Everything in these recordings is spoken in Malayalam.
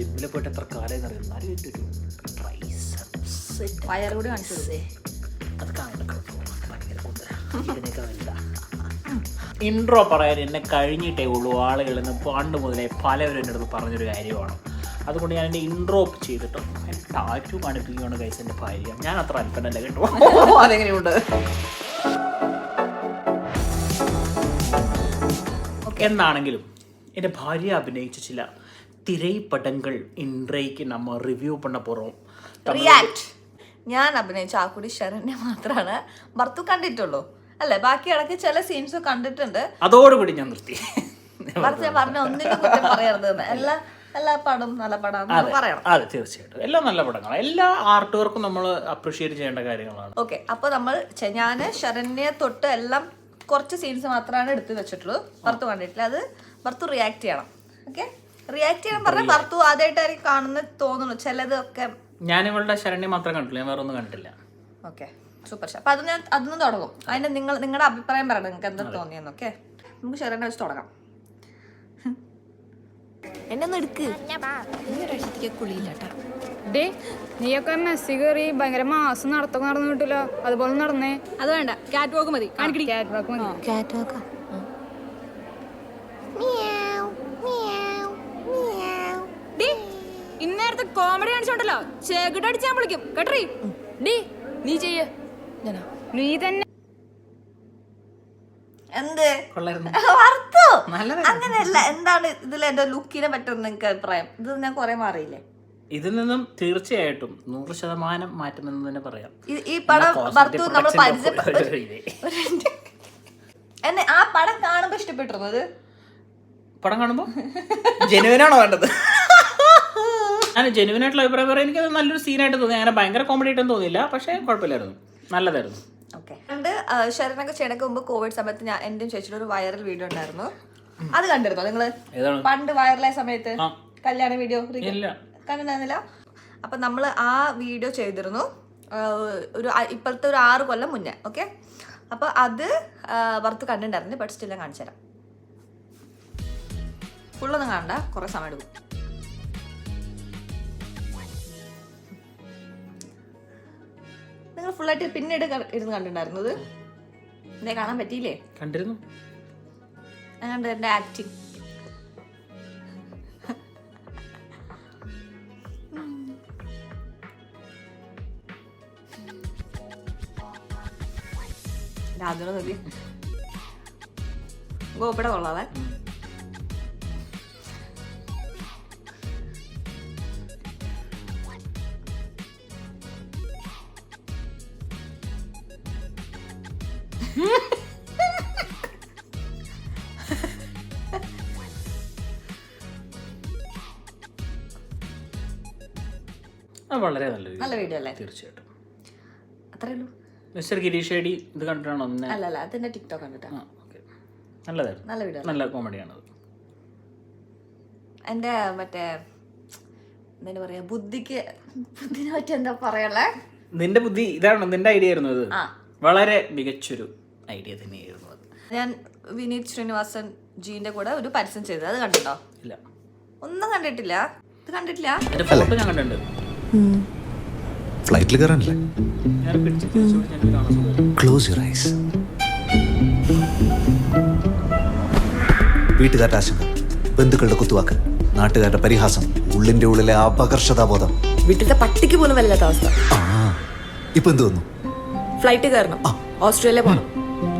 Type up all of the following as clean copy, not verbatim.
ജിമ്മിൽ പോയിട്ട് എത്ര കാലം അറിയാം. എന്നാലും എൻ്റെ ഒരു വയറ് കൂടി കാണിച്ചു അത് കാണുന്ന ഭയങ്കര ഇതിനൊക്കെ വലുതാ. ഇൻട്രോ പറയാൻ എന്നെ കഴിഞ്ഞിട്ടേ ഉള്ളൂ. ആളുകൾ നിന്ന് പണ്ട് മുതലേ പലവരും എൻ്റെ അടുത്ത് പറഞ്ഞൊരു കാര്യമാണ്. അതുകൊണ്ട് ഞാൻ എൻ്റെ ഇൻട്രോ ചെയ്തിട്ട് എൻ്റെ ടാറ്റു കാണിപ്പിക്കുകയാണ് ഗൈസ് എൻ്റെ ഭാര്യ. ഞാൻ അത്ര അല്പനല്ല കേട്ടോ. അതെങ്ങനെയുണ്ട്? എന്നാണെങ്കിലും എൻ്റെ ഭാര്യ അഭിനയിച്ച ചില തിരൈപ്പടങ്ങൾ ഇൻട്രയ്ക്ക് നമ്മൾ റിവ്യൂ பண்ண போறோம். റിയാക്ട്. ഞാൻ അഭിനയിച്ച ആ കൂടി ശരണ്യ മാത്രമാണ് ഭർത്തു കണ്ടിട്ടുള്ളൂ അല്ലേ? ബാക്കി ഇടയ്ക്ക് ചില സീൻസ് കണ്ടിട്ടുണ്ട്. അതോടുകൂടി ഞാൻ നിർത്തി. ഭർത്ത് ഞാൻ പറഞ്ഞ ഒന്നിനും കുറ്റം പറയരുത്. എല്ലാ പടവും നല്ല പടം പറയണം. അതെ, തീർച്ചയായിട്ടും എല്ലാം നല്ല പടങ്ങളാണ്. എല്ലാ ആർട്ട് വർക്കും നമ്മൾ അപ്രീഷിയേറ്റ് ചെയ്യേണ്ട കാര്യങ്ങളാണ്. ഓക്കെ, അപ്പൊ നമ്മൾ ഞാൻ ശരണ്യ തൊട്ട് എല്ലാം കുറച്ച് സീൻസ് മാത്രമാണ് എടുത്ത് വെച്ചിട്ടുള്ളൂ. ഭർത്തു കണ്ടിട്ടില്ല. അത് ഭർത്തു റിയാക്ട് ചെയ്യണം. ഓക്കെ, റിയാക്ട് ചെയ്യണം പറഞ്ഞാൽ ഭർത്തു ആദ്യമായിട്ടായിരിക്കും കാണുന്ന തോന്നുന്നു ചിലതൊക്കെ. ഞാൻ ഇവളുടെ ശരണ്യ മാത്രമേ കണ്ടില്ല, ഞാൻ വേറെ ഒന്നും കണ്ടിട്ടില്ല. Okay, super. അപ്പൊ അത് ഞാൻ അതൊന്നും തുടങ്ങും. അതിന് നിങ്ങളുടെ അഭിപ്രായം പറയണം, നിങ്ങൾക്ക് എന്താ തോന്നിയെന്ന്. ഓക്കെ, നമുക്ക് ശരണ്യ വെച്ച് തുടങ്ങാം. എന്നെ ഒന്ന് എടുക്ക്. ഡേ, നീയൊക്കെ മെസ്സി കയറി ഭയങ്കര മാസം നടത്തൊക്കെ നടന്നു കിട്ടില്ല. അതുപോലെ നടന്നേ. അത് വേണ്ട, കാറ്റ് വാക്ക് മതി. കാറ്റ് വാക്ക് മതി. കാറ്റ് വാക്കാ. ഇന്നേരത്തെ കോമഡി കാണിച്ചോണ്ടല്ലോ ചേകിട്ട് അടിച്ചാൻ വിളിക്കും കേട്ടറി. ഡി നീ ചെയ്യേ. നീ തന്നെ എന്ത് ഭർത്തു അങ്ങനെയല്ല. എന്താണ് ഇതിൽ എന്റെ ലുക്കിനെ പറ്റുന്ന നിങ്ങൾക്ക് അഭിപ്രായം? ഇത് ഞാൻ കുറെ മാറിയില്ലേ? ഇതിൽ നിന്നും തീർച്ചയായിട്ടും 100% മാറ്റുമെന്ന് തന്നെ പറയാം. ഈ പടം ഭർത്തു നമ്മൾ എന്നെ ആ പടം കാണുമ്പോ ഇഷ്ടപ്പെട്ടിരുന്നത്. പടം കാണുമ്പോ ജെനുവിനാണോ വേണ്ടത്? ഞാൻ ജെനുവിനായിട്ടുള്ള അഭിപ്രായം പറയാം. എനിക്കത് നല്ലൊരു സീനായിട്ട് തോന്നി. അങ്ങനെ ഭയങ്കര കോമഡി ആയിട്ടൊന്നും തോന്നിയില്ല, പക്ഷേ കുഴപ്പമില്ലായിരുന്നു, നല്ലതായിരുന്നു. ഓക്കെ, പണ്ട് ശരണൊക്കെ ചെയ്യണക്ക് മുമ്പ് കോവിഡ് സമയത്ത് ഞാൻ എൻ്റെ ചേച്ചിയുടെ ഒരു വൈറൽ വീഡിയോ ഉണ്ടായിരുന്നു. അത് കണ്ടിരുന്നോ നിങ്ങള്? പണ്ട് വൈറലായ സമയത്ത് കല്യാണ വീഡിയോ കണ്ടിട്ടുണ്ടായിരുന്നില്ല? അപ്പൊ നമ്മൾ ആ വീഡിയോ ചെയ്തിരുന്നു ഒരു ഇപ്പോഴത്തെ ഒരു 6 കൊല്ലം മുന്നേ. ഓക്കെ, അപ്പൊ അത് ഭർത്ത് കണ്ടിട്ടുണ്ടായിരുന്നു. ബട്ട് സ്റ്റിൽ ഞാൻ കാണിച്ചു തരാം. ഫുള്ളൊന്നും കാണണ്ട, കുറെ സമയം എടുക്കും. നിങ്ങൾ ഫുള്ളായിട്ട് പിന്നീട് ഇരുന്ന് കണ്ടിട്ടുണ്ടായിരുന്നത്? എന്നെ കാണാൻ പറ്റിയില്ലേ? കണ്ടിരുന്നു. ഞാൻ കണ്ടു എന്റെ ആക്ടിങ്. രാജുനെ നോക്കി ഗോപിടെ കൊള്ളാതെ. വളരെ നല്ല വീഡിയോ അല്ലേ? തീർച്ചയായിട്ടും. അത്രേ ഉള്ളൂ. മിസ്റ്റർ ഗിരീഷ് ഐഡി ഇത് കണ്ടിട്ടാണോ? അല്ല, അതിന്റെ ടിക്ടോക്ക് കണ്ടിട്ടാ. നല്ലതായിരുന്നു, നല്ല വീഡിയോ, നല്ല കോമഡിയാണത്. എന്റെ മറ്റേ എന്താ പറയാ, ബുദ്ധിനെ പറ്റി എന്താ പറയല്ലേ? നിന്റെ ബുദ്ധി ഇതാണ്, നിന്റെ ഐഡിയ ആയിരുന്നു ഇത്. വളരെ മികച്ചൊരു ഐഡിയ തന്നെയായിരുന്നു അത്. ഞാൻ വിനീത് ശ്രീനിവാസൻ ജീന്റെ കൂടെ ഒരു പരസ്യം ചെയ്തത്, അത് കണ്ടിട്ടോ? ഇല്ല, ഒന്നും കണ്ടിട്ടില്ല. ഇത് കണ്ടിട്ടില്ല? എന്റെ ഫോട്ടോ ഞാൻ കണ്ടിട്ടുണ്ട്. ഫ്ലൈറ്റിൽ കയറാനല്ലേ? Close your eyes. വീട്ടുകാരുടെ ആശങ്ക, ബന്ധുക്കളുടെ കുത്തുവാക്ക്, നാട്ടുകാരുടെ പരിഹാസം, ഉള്ളിന്റെ ഉള്ളിലെ അപകർഷതാബോധം, വീട്ടിലത്തെ പട്ടിക്ക് പോലും വല്ലാത്ത അവസ്ഥ. ഇപ്പൊ എന്ത് വന്നു? ഫ്ലൈറ്റ് കയറണം, ഓസ്ട്രേലിയ പോകണം.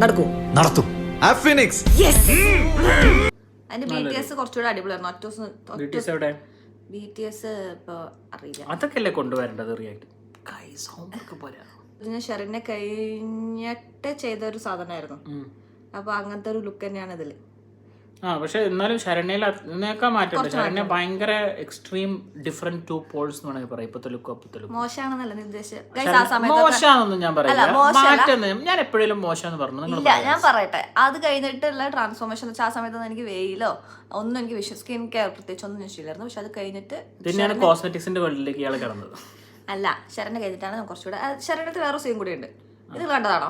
നടക്കൂ? നടത്തും. അതിന്റെ BTS കുറച്ചുകൂടെ അടിപൊളിയായിരുന്നു. BTS ഇപ്പൊ അറിയില്ല. അതൊക്കെ അല്ലേ കൊണ്ടുവരേണ്ടത്. റിയാക്ട് ഞാൻ ശരണ്യ കഴിഞ്ഞിട്ട് ചെയ്ത ഒരു സാധനമായിരുന്നു. അപ്പൊ അങ്ങനത്തെ ഒരു ലുക്ക് തന്നെയാണ് ഇതില്. പക്ഷെ എന്നാലും ശരണ്യയിൽ അതിനേക്കാൾ മാറ്റമുണ്ട്. ശരണ്യ ഭയങ്കര എക്സ്ട്രീം ഡിഫറെന്റ് 2 പോൾസ് എന്ന് വേണമെങ്കിൽ പറയാം. ഇപ്പത്തെ ലുക്കും അപ്പത്തെ ലുക്കും മോശമാണെന്നല്ല മോശമാണെന്നൊന്നും ഞാൻ പറയില്ല. മാറ്റം ഞാൻ എപ്പോഴും മോശം പറഞ്ഞു. ഇല്ല, ഞാൻ പറയട്ടെ, അത് കഴിഞ്ഞിട്ടുള്ള ട്രാൻസ്ഫോർമേഷൻ എന്ന് വെച്ചാൽ ആ സമയത്തൊന്നും എനിക്ക് വെയിലോ ഒന്നും എനിക്ക് സ്കിൻ കെയർ പ്രത്യേകിച്ച് ഒന്നും ഇഷ്ടമില്ലായിരുന്നു. പക്ഷെ അത് കഴിഞ്ഞിട്ട് തന്നെയാണ് കോസ്മെറ്റിക്സിന്റെ വേൾഡിലേക്ക് ഇയാൾ കിടന്നത്. അല്ല, ശരണ്യ കഴിഞ്ഞിട്ടാണ് കുറച്ചുകൂടെ. ശരണ്യത്തിൽ വേറെ സീൻ കൂടി ഉണ്ട്. ഇത് കണ്ടതാണോ?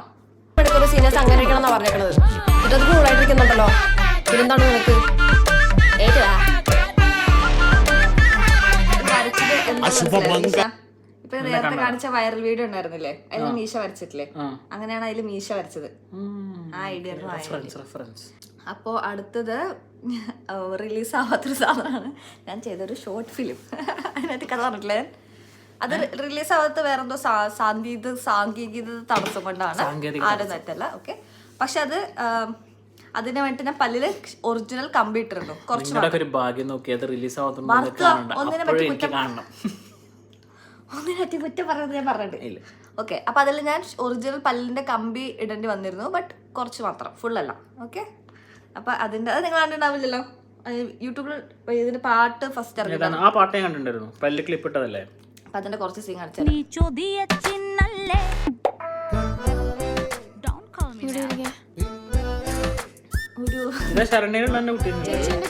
സീനിയേഴ്സ് അങ്ങനെ ഇരിക്കണം പറഞ്ഞേക്കണത്. ഇതൊക്കെ കൂളായിട്ടിരിക്കുന്നുണ്ടല്ലോ. പിന്നെന്താണ് നിനക്ക്? ഇപ്പൊ നേരത്തെ കാണിച്ച വൈറൽ വീഡിയോ ഉണ്ടായിരുന്നില്ലേ, അതിൽ മീശ വരച്ചിട്ടില്ലേ, അങ്ങനെയാണ് അതിൽ മീശ വരച്ചത്. ആ ഐഡിയ റെഫറൻസ്. അപ്പോൾ അടുത്തത് റിലീസ് ആവാത്തൊരു സാധനമാണ് ഞാൻ ചെയ്തൊരു ഷോർട്ട് ഫിലിം. അതിനകത്ത് കഥ പറഞ്ഞിട്ടില്ലേ, അത് റിലീസ് ആവാത്ത വേറെന്തോ സാങ്കേതിക തടസ്സം കൊണ്ടാണ്, ആരും തെറ്റല്ല. ഓക്കെ, പക്ഷെ അത് അതിന് വേണ്ടി ഞാൻ പല്ലില് ഒറിജിനൽ കമ്പി ഇട്ടിരുന്നു. കുറച്ച് ഒന്നിനെ പറ്റി കുറ്റം പറഞ്ഞത് ഞാൻ പറഞ്ഞിട്ട്. ഓക്കെ, അപ്പൊ അതിൽ ഞാൻ ഒറിജിനൽ പല്ലിന്റെ കമ്പി ഇടേണ്ടി വന്നിരുന്നു, ബട്ട് കുറച്ച് മാത്രം, ഫുൾ അല്ല. ഓക്കെ, അപ്പൊ അതിന്റെ അത് നിങ്ങൾ കണ്ടിട്ടുണ്ടാവില്ലല്ലോ, യൂട്യൂബിൽ ഇതിന്റെ പാട്ട് ഫസ്റ്റ് ഇറങ്ങി. ആ പാട്ട് ഞാൻ കണ്ടിട്ടുണ്ടായിരുന്നു, പല്ല് ക്ലിപ്പ് ഇട്ടതല്ലേ. അപ്പൊ അതിന്റെ കുറച്ച് സീൻ കാണിച്ചു.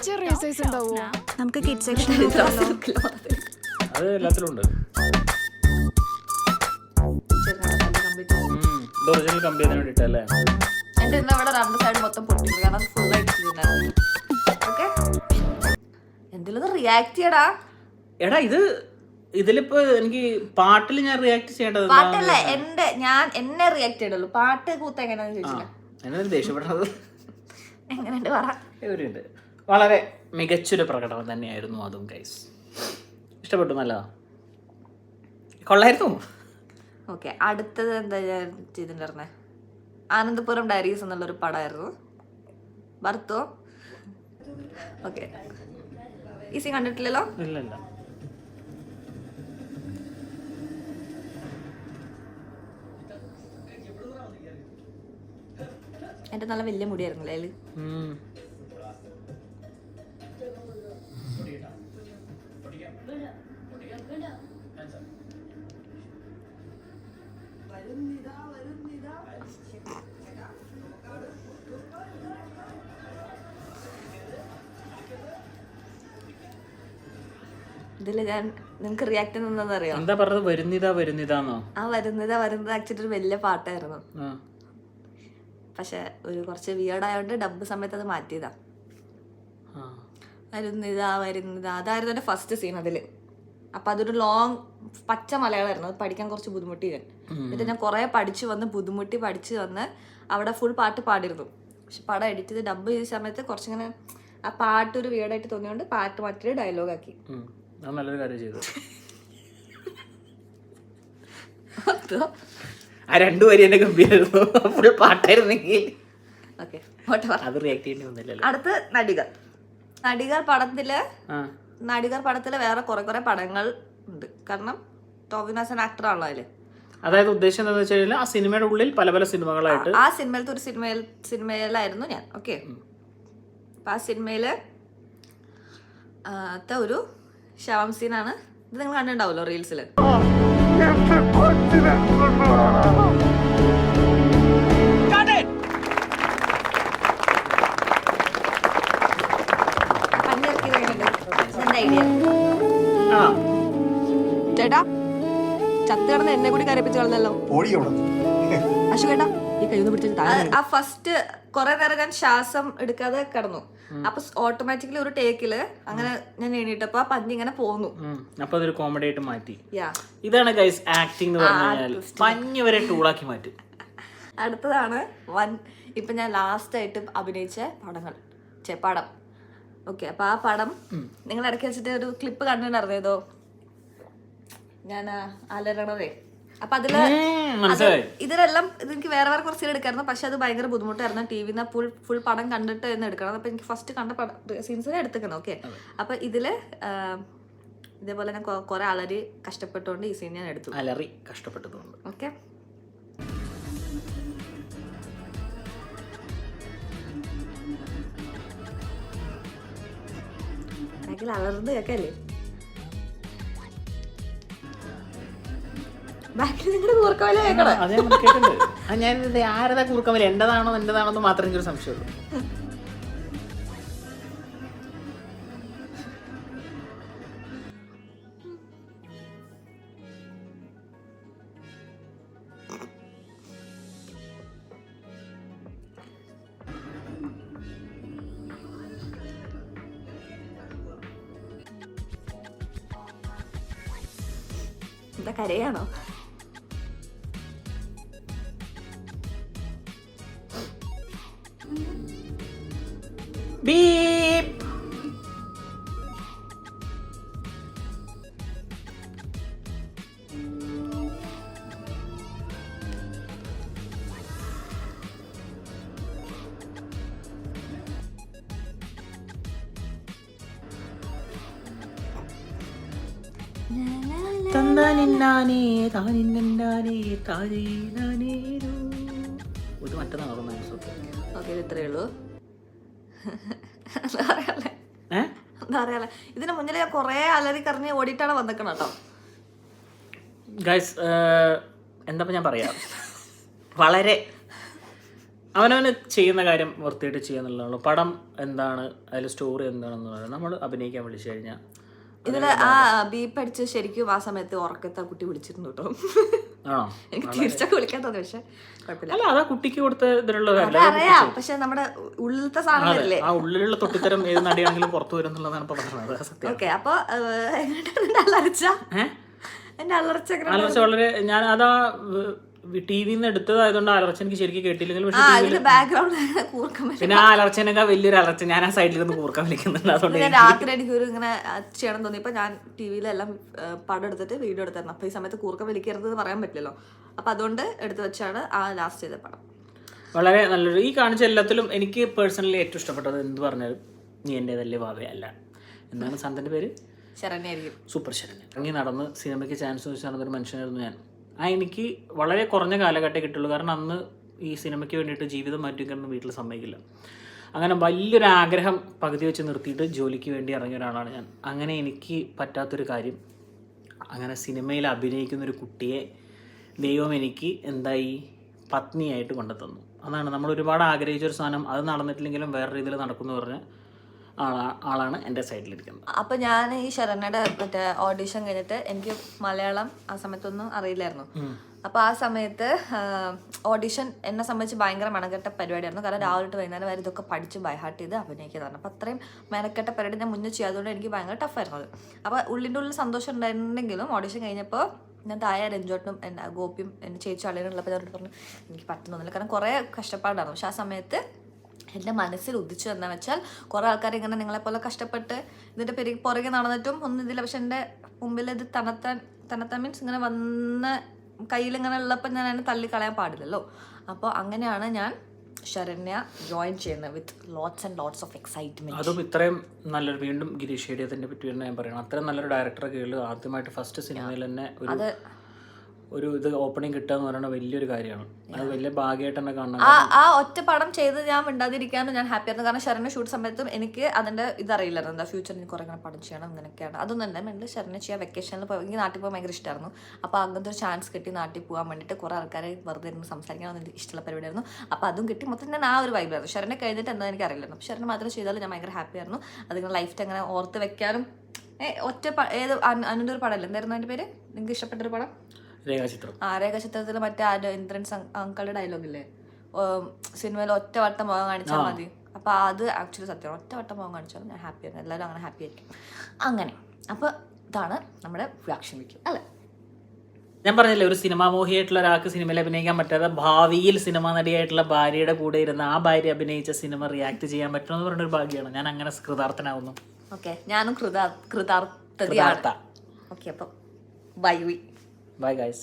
ചെറിയ സൈസ് ഉണ്ടാവോ? നമുക്ക് കിഡ് സെക്ഷൻ അത് എല്ലാത്തിലും ഉണ്ട്. ഒറിജിനൽ കമ്പി വേണ്ടിട്ടല്ലേ. എന്റെ എന്താ ഇവിടെ രണ്ട് സൈഡ് മൊത്തം പൊട്ടിക്കുന്നു, കാരണം ഫുൾ അടിച്ചിട്ടുണ്ടായിരുന്നു. ഓക്കെ, എന്തെങ്കിലും റിയാക്ട് ചെയ്യടാ. എടാ ഇതിലിപ്പോ എനിക്ക് പാട്ടിൽ ഞാൻ റിയാക്ട് ചെയ്യേണ്ടത് പാട്ടല്ല, എന്നെ റിയാക്ട് ചെയ്യണല്ലോ. പാട്ട് കൂത്ത എങ്ങനെയാന്ന് ചോദിച്ചില്ല. എന്നൊരു ദേഷ്യപ്പെട്ടത് എങ്ങനെയുണ്ട് പറ. വളരെ മികച്ചൊരു പ്രകടനം തന്നെയായിരുന്നു അതും ഗൈസ്. ഇഷ്ടപ്പെട്ടു, നല്ലതാ, കൊള്ളായിരുന്നു. ഓക്കെ, അടുത്തത് എന്താ ഞാൻ ചെയ്തിട്ടുണ്ടായിരുന്നേ, ആനന്ദപുരം ഡയറീസ് എന്നുള്ളൊരു പടമായിരുന്നു. ഭർത്തോ. ഓക്കെ, ഈസി കണ്ടിട്ടില്ലല്ലോ. ഇല്ല. എന്റെ നല്ല വലിയ മുടിയായിരുന്നില്ലേ അതില്. ഇതില് ഞാൻ നിങ്ങൾക്ക് റിയാക്ട് ചെയ്യുന്നതെന്ന് അറിയാം. എന്താ പറഞ്ഞത്? വരുന്നിതാന്നോ? ആ വരുന്നത് ആക്ച്വലി ഒരു വലിയ പാട്ടായിരുന്നു, പക്ഷെ ഒരു കുറച്ച് വിയേർഡ് ആയതുകൊണ്ട് ഡബ് സമയത്ത് അത് മാറ്റിയതാ. വരുന്നിതാ അതായിരുന്നു എൻ്റെ ഫസ്റ്റ് സീൻ അതില്. അപ്പൊ അതൊരു ലോങ് പച്ച മലയാളമായിരുന്നു, അത് പഠിക്കാൻ കുറച്ച് ബുദ്ധിമുട്ടി ഞാൻ. എന്നിട്ട് ഞാൻ കുറെ പഠിച്ചു വന്ന് അവിടെ ഫുൾ പാട്ട് പാടിയിരുന്നു. പക്ഷെ പടം എഡിറ്റ് ചെയ്ത് ഡബ് ചെയ്ത സമയത്ത് കുറച്ചിങ്ങനെ ആ പാട്ട് ഒരു വിയേർഡായിട്ട് തോന്നിയോണ്ട് പാട്ട് മാറ്റിയിട്ട് ഡയലോഗ് ആക്കി. നല്ലൊരു കാര്യം ചെയ്തു. ആ രണ്ടു വരി എന്നെ ഗംഭീരായിരുന്നു, ഫുൾ പാട്ടായിരുന്നെങ്കിൽ. ഓക്കെ, അത് റിയാക്ട് ചെയ്യേണ്ടി വന്നില്ലല്ലോ. അടുത്ത് നടികർ പടത്തില് വേറെ കുറെ പടങ്ങൾ ഉണ്ട്, കാരണം ടോവിനോ ആക്ടർ ആണല്ലോ അതില്. അതായത് ഉദ്ദേശം എന്താണെന്ന് വെച്ച് കഴിഞ്ഞാൽ ആ സിനിമയുടെ ഉള്ളിൽ പല സിനിമകളായിട്ട് ആ സിനിമയിലത്തെ ഒരു സിനിമയിലായിരുന്നു ഞാൻ. ഓക്കെ, അപ്പൊ ആ സിനിമയില് ഒരു ശവം സീനാണ്. ഇത് നിങ്ങൾ കണ്ടിട്ടുണ്ടാവുമല്ലോ റീൽസില്. ചേട്ടാ, ചത്ത് കിടന്ന് എന്നെ കൂടി കരപ്പിച്ച് കളഞ്ഞല്ലോ. അശു കേട്ടാ, ഈ കയ്യൊന്ന് പിടിച്ചിട്ട് ആ ഫസ്റ്റ് കുറെ നേരം ഞാൻ ശ്വാസം എടുക്കാതെ കിടന്നു. അപ്പൊ ഓട്ടോമാറ്റിക്കലി ഒരു ടേക്കില് അങ്ങനെ ഞാൻ എണീറ്റപ്പോ ആ പഞ്ഞി ഇങ്ങനെ പോന്നു. അപ്പൊ അതൊരു കോമഡി ആയിട്ട് മാറ്റി. ഇതാണ് ഗൈസ് ആക്ടിംഗ് എന്ന് പറഞ്ഞാൽ, പഞ്ഞി വരെ ടൂളാക്കി മാറ്റി. അടുത്തതാണ് ഇപ്പൊ ഞാൻ ലാസ്റ്റ് ആയിട്ട് അഭിനയിച്ച പടം. ഓക്കെ, അപ്പൊ ആ പടം നിങ്ങൾ ഇടയ്ക്ക് വെച്ചിട്ട് ഒരു ക്ലിപ്പ് കണ്ടിട്ടുണ്ടായിരുന്നേതോ, ഞാൻ അലരണതേ. അപ്പൊ ഇതിലെല്ലാം എനിക്ക് വേറെ കുറച്ച് എടുക്കായിരുന്നു, പക്ഷെ അത് ഭയങ്കര ബുദ്ധിമുട്ടായിരുന്നു. ടിവിന്ന് ഫുൾ പടം കണ്ടിട്ട് എന്ന് എടുക്കണം. അപ്പൊ എനിക്ക് ഫസ്റ്റ് കണ്ട സീൻസിനെ എടുത്തേക്കണം. ഓക്കെ, അപ്പൊ ഇതില് ഇതേപോലെ ഞാൻ കുറെ അലറി കഷ്ടപ്പെട്ടുകൊണ്ട് ഈ സീൻ ഞാൻ എടുത്തു. ഓക്കെ, അലർന്ന് കേക്കല്ലേ ബാക്കിൽ നിങ്ങളുടെ കൂർക്കവല കേൾക്കണം. ഞാനിത് ആരതാ കൂർക്കവല, എന്റേതാണോ എന്ന് മാത്രം എനിക്കൊരു സംശയമുള്ളൂ. എന്താ കരയാണോ? ബീപ്പ്. ഇത് മറ്റന്നാണ്. ഓക്കെ, ഇത് ഇത്രയേ ഉള്ളൂ. എന്താ പറയാല്ലേ, എന്താ പറയാല്ലേ, ഇതിന് മുന്നിൽ ഞാൻ കൊറേ അലറി കറിഞ്ഞ് ഓടിയിട്ടാണ് വന്നിക്കണം കേട്ടോ. ഗൈസ്, എന്താ ഞാൻ പറയാം, വളരെ അവനവന് ചെയ്യുന്ന കാര്യം വൃത്തിയായിട്ട് ചെയ്യാന്നുള്ളതാണ്. പടം എന്താണ്, അതിൽ സ്റ്റോറി എന്താണെന്ന് പറയുന്നത് നമ്മൾ അഭിനയിക്കാൻ വിളിച്ചു കഴിഞ്ഞാൽ ഇതില് ആ ബീപ്പ് അടിച്ച് ശരിക്കും ആ സമയത്ത് ഉറക്കത്തെ കുട്ടി വിളിച്ചിരുന്നു കേട്ടോ. ആണോ? എനിക്ക് തിരിച്ചൊക്കെ വിളിക്കാൻ തോന്നി, പക്ഷെ കുഴപ്പമില്ല. അല്ല, അതാ കുട്ടിക്ക് കൊടുത്ത ഇതിലുള്ള അറിയാം, പക്ഷെ നമ്മുടെ ഉള്ളിലത്തെ സാധനം വരില്ലേ, ആ ഉള്ളിലുള്ള തൊട്ടിത്തരം ഏത് നടിയാണെങ്കിലും പുറത്തു വരും എന്നുള്ളതാണ് ഇപ്പൊ പറഞ്ഞത്. ഓക്കെ, അപ്പൊ എന്റെ അലർച്ച അലർച്ച വളരെ, ഞാൻ അതാ ടി വിന്ന് എടുത്തതായതുകൊണ്ട് അലർച്ച എനിക്ക് ശരിക്കും കേട്ടില്ലെങ്കിൽ, പിന്നെ ആ അലർച്ചനൊക്കെ വലിയൊരു അലർച്ച. ഞാൻ ആ സൈഡിൽ നിന്ന് കൂർക്കാൻ വിളിക്കുന്നുണ്ട്. അതുകൊണ്ട് രാത്രി എനിക്ക് ഒരു ഇങ്ങനെ ചെയ്യണം തോന്നിയപ്പോ ഞാൻ ടി വിയിലെല്ലാം പടം എടുത്തിട്ട് വീഡിയോ എടുത്തായിരുന്നു. അപ്പൊ ഈ സമയത്ത് കൂർക്കം വലിക്കരുത് എന്ന് പറയാൻ പറ്റില്ലല്ലോ, അപ്പൊ അതുകൊണ്ട് എടുത്തു വെച്ചാണ് ആ ലാസ്റ്റ് ചെയ്ത പടം. വളരെ നല്ലൊരു, ഈ കാണിച്ച എല്ലാത്തിലും എനിക്ക് പേഴ്സണലി ഏറ്റവും ഇഷ്ടപ്പെട്ടത് എന്ത് പറഞ്ഞാലും നീ എൻ്റെതല്ലേ വാവയല്ല എന്നാണ് സാന്തിൻ്റെ പേര്. ശരണ്യായിരിക്കും. സൂപ്പർ ശരണ്യ. ഇറങ്ങി നടന്ന് സിനിമയ്ക്ക് ചാൻസ് ചോദിച്ചു നടന്നൊരു മനുഷ്യനായിരുന്നു ഞാൻ. എനിക്ക് വളരെ കുറഞ്ഞ കാലഘട്ടമേ കിട്ടുള്ളൂ, കാരണം അന്ന് ഈ സിനിമയ്ക്ക് വേണ്ടിയിട്ട് ജീവിതം മാറ്റിവെക്കാനൊന്നും വീട്ടിൽ സമ്മതിക്കില്ല. അങ്ങനെ വലിയൊരു ആഗ്രഹം പകുതി വെച്ച് നിർത്തിയിട്ട് ജോലിക്ക് വേണ്ടി ഇറങ്ങിയ ഒരാളാണ് ഞാൻ. അങ്ങനെ എനിക്ക് പറ്റാത്തൊരു കാര്യം, അങ്ങനെ സിനിമയിൽ അഭിനയിക്കുന്നൊരു കുട്ടിയെ ദൈവം എനിക്ക് എന്തായി പത്നിയായിട്ട് കൊണ്ടുതന്നു. അതാണ് നമ്മൾ ഒരുപാട് ആഗ്രഹിച്ചൊരു സാധനം. അത് നടന്നിട്ടില്ലെങ്കിലും വേറെ രീതിയിൽ നടക്കുമെന്ന് പറഞ്ഞ ആളാണ് എൻ്റെ സൈഡിലിരിക്കുന്നത്. അപ്പോൾ ഞാൻ ഈ ശരണ്യയുടെ മറ്റേ ഓഡിഷൻ കഴിഞ്ഞിട്ട് എനിക്ക് മലയാളം ആ സമയത്തൊന്നും അറിയില്ലായിരുന്നു. അപ്പോൾ ആ സമയത്ത് ഓഡിഷൻ എന്നെ സംബന്ധിച്ച് ഭയങ്കര മെനക്കെട്ട പരിപാടിയായിരുന്നു. കാരണം രാവിലെ തൊട്ട് വൈകുന്നേരം വരെ ഇതൊക്കെ പഠിച്ച് ബൈഹാർട്ട് ചെയ്ത് അഭിനയിക്കുന്നതാണ്. അപ്പോൾ അത്രയും മെനക്കെട്ട പരിപാടി ഞാൻ മുന്നേ ചെയ്യാത്തതുകൊണ്ട് എനിക്ക് ഭയങ്കര ടഫായിരുന്നു അത്. അപ്പോൾ ഉള്ളിൻ്റെ ഉള്ളിൽ സന്തോഷം ഉണ്ടായിരുന്നെങ്കിലും ഓഡിഷൻ കഴിഞ്ഞപ്പോൾ ഞാൻ താഴെ രഞ്ജോട്ടനും എൻ്റെ ഗോപിയും എൻ്റെ ചേച്ചി അളിയനുള്ളപ്പോൾ ഞാൻ പറഞ്ഞു എനിക്ക് പറ്റുന്നില്ല, കാരണം കുറേ കഷ്ടപ്പാടായിരുന്നു. പക്ഷെ ആ സമയത്ത് എൻ്റെ മനസ്സിൽ ഉദിച്ചു എന്താണെന്ന് വെച്ചാൽ കുറേ ആൾക്കാർ ഇങ്ങനെ നിങ്ങളെപ്പോലെ കഷ്ടപ്പെട്ട് ഇതിൻ്റെ പുറകെ നടന്നിട്ടും ഒന്നും ഇതില്ല. പക്ഷെ എൻ്റെ മുമ്പിൽ ഇത് തണത്താൻ മീൻസ് ഇങ്ങനെ വന്ന് കയ്യിലിങ്ങനെ ഉള്ളപ്പോൾ ഞാൻ അതിനെ തള്ളിക്കളയാൻ പാടില്ലല്ലോ. അപ്പോൾ അങ്ങനെയാണ് ഞാൻ ശരണ്യ ജോയിൻ ചെയ്യുന്നത് with lots and lots of excitement. അതും ഇത്രയും നല്ലൊരു, വീണ്ടും ഗിരീഷ് ഷേഡിയത്തിനെ പറ്റി ഞാൻ പറയണം, അത്രയും നല്ലൊരു ഡയറക്ടറെ കീഴിൽ ആദ്യമായിട്ട് ഫസ്റ്റ് സിനിമയിൽ തന്നെ ഒരു ഇത് ഓപ്പണിങ് കിട്ടുക എന്ന് പറയുന്നത് വലിയൊരു കാര്യമാണ്. അത് വലിയ ഭാഗ്യമായിട്ട് തന്നെ കാണണം. ആ ഒറ്റ പടം ചെയ്ത് ഞാൻ മിണ്ടാതിരിക്കാനും ഞാൻ ഹാപ്പി ആയിരുന്നു. കാരണം ശരണ്യ ഷൂട്ട് സമയത്തും എനിക്ക് അതിൻ്റെ ഇതറിയില്ലായിരുന്നു, എന്താ ഫ്യൂച്ചറിൽ എനിക്ക് കുറേ പടം ചെയ്യണം അങ്ങനെയൊക്കെയാണ്. അതൊന്നും തന്നെ എൻ്റെ ശരണ്യ ചെയ്യാൻ വെക്കേഷനിൽ പോയി എനിക്ക് നാട്ടിൽ പോകാൻ ഭയങ്കര ഇഷ്ടമായിരുന്നു. അപ്പോൾ അങ്ങനത്തെ ഒരു ചാൻസ് കിട്ടി നാട്ടിൽ പോകാൻ വേണ്ടിയിട്ട് കുറേ ആൾക്കാരെ വെറുതെ ഇരുന്ന് സംസാരിക്കാനൊന്നും എനിക്ക് ഇഷ്ടമുള്ള പരിപാടിയായിരുന്നു. അപ്പോൾ അതും കിട്ടി. മൊത്തം ഞാൻ ആ ഒരു വൈബായിരുന്നു. ശരണ്യ കഴിഞ്ഞിട്ട് എന്താ എനിക്ക് അറിയില്ലായിരുന്നു. അപ്പോൾ ശരണ്യ മാത്രം ചെയ്താലും ഞാൻ ഭയങ്കര ഹാപ്പി ആയിരുന്നു. അതിങ്ങനെ ലൈഫ് അങ്ങനെ ഓർത്ത് വെക്കാനും. ഒറ്റ ഏത് അനുൻ്റെ ഒരു പടമല്ലേ, എന്തായിരുന്നു അതിൻ്റെ പേര് നിങ്ങൾക്ക് ഇഷ്ടപ്പെട്ടൊരു പടം? രേഖാചിത്രം. രേഖാചിത്രത്തിൽ മറ്റേ ഇന്ദ്രൻസ് അങ്കളുടെ ഡയലോഗില്ലേ, സിനിമയിൽ ഒറ്റ വട്ടം മുഖം കാണിച്ചാൽ മതി. അപ്പോൾ അത് ആക്ച്വലി സത്യമാണ്, ഒറ്റ വട്ടം മുഖം കാണിച്ചാൽ ഞാൻ ഹാപ്പി ആയിരുന്നു. എല്ലാവരും അങ്ങനെ ഹാപ്പി ആയിരിക്കും. അങ്ങനെ അപ്പോൾ ഇതാണ് നമ്മുടെ റിയാക്ഷൻ വീഡിയോ അല്ലേ. ഞാൻ പറഞ്ഞില്ലേ, ഒരു സിനിമാമോഹിയായിട്ടുള്ള ഒരാൾക്ക് സിനിമയിൽ അഭിനയിക്കാൻ പറ്റാതെ ഭാവിയിൽ സിനിമാ നടിയായിട്ടുള്ള ഭാര്യയുടെ കൂടെ ഇരുന്ന് ആ ഭാര്യ അഭിനയിച്ച സിനിമ റിയാക്ട് ചെയ്യാൻ പറ്റുമെന്ന് പറഞ്ഞൊരു ഭാഗ്യമാണ്. ഞാൻ അങ്ങനെ കൃതാർത്ഥനാവുന്നു. ഓക്കെ, ഞാനും കൃതാർത്ഥതയാണ്. ഓക്കെ, അപ്പോൾ ബൈ. Bye guys.